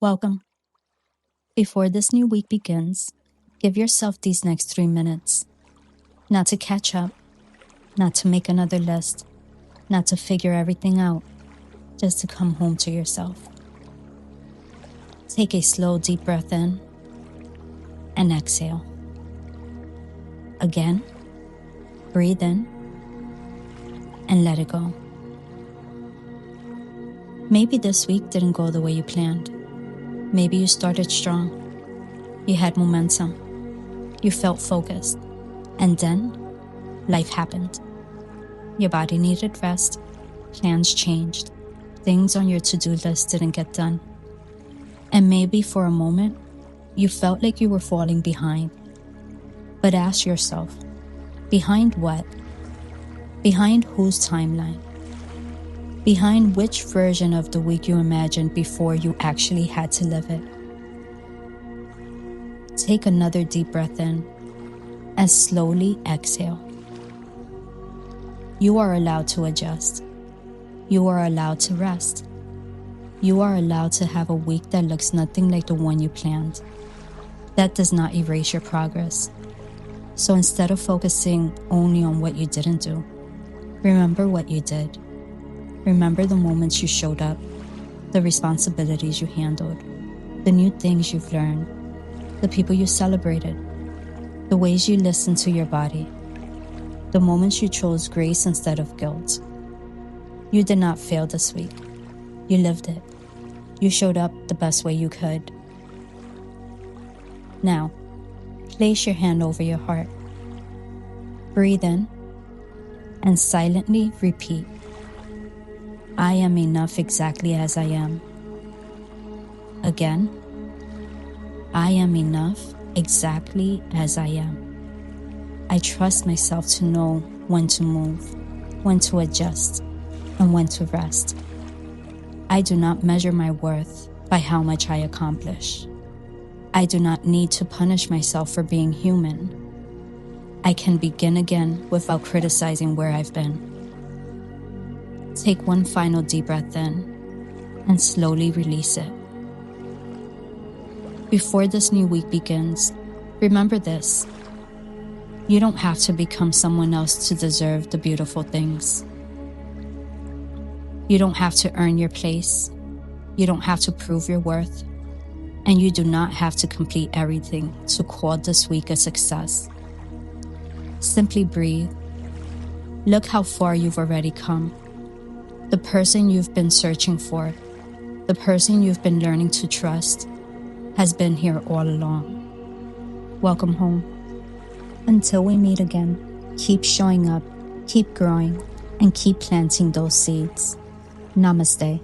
Welcome. Before this new week begins, give yourself these next 3 minutes. Not to catch up, not to make another list, not to figure everything out, just to come home to yourself. Take a slow, deep breath in and exhale. Again, breathe in and let it go. Maybe this week didn't go the way you planned. Maybe you started strong. You had momentum. You felt focused. And then, life happened. Your body needed rest. Plans changed. Things on your to-do list didn't get done. And maybe for a moment, you felt like you were falling behind. But ask yourself, behind what? Behind whose timeline? Behind which version of the week you imagined before you actually had to live it? Take another deep breath in and slowly exhale. You are allowed to adjust. You are allowed to rest. You are allowed to have a week that looks nothing like the one you planned. That does not erase your progress. So instead of focusing only on what you didn't do, remember what you did. Remember the moments you showed up, the responsibilities you handled, the new things you've learned, the people you celebrated, the ways you listened to your body, the moments you chose grace instead of guilt. You did not fail this week. You lived it. You showed up the best way you could. Now, place your hand over your heart. Breathe in and silently repeat, I am enough exactly as I am. Again, I am enough exactly as I am. I trust myself to know when to move, when to adjust, and when to rest. I do not measure my worth by how much I accomplish. I do not need to punish myself for being human. I can begin again without criticizing where I've been. Take one final deep breath in and slowly release it. Before this new week begins, remember this. You don't have to become someone else to deserve the beautiful things. You don't have to earn your place. You don't have to prove your worth. And you do not have to complete everything to call this week a success. Simply breathe. Look how far you've already come. The person you've been searching for, the person you've been learning to trust, has been here all along. Welcome home. Until we meet again, keep showing up, keep growing, and keep planting those seeds. Namaste.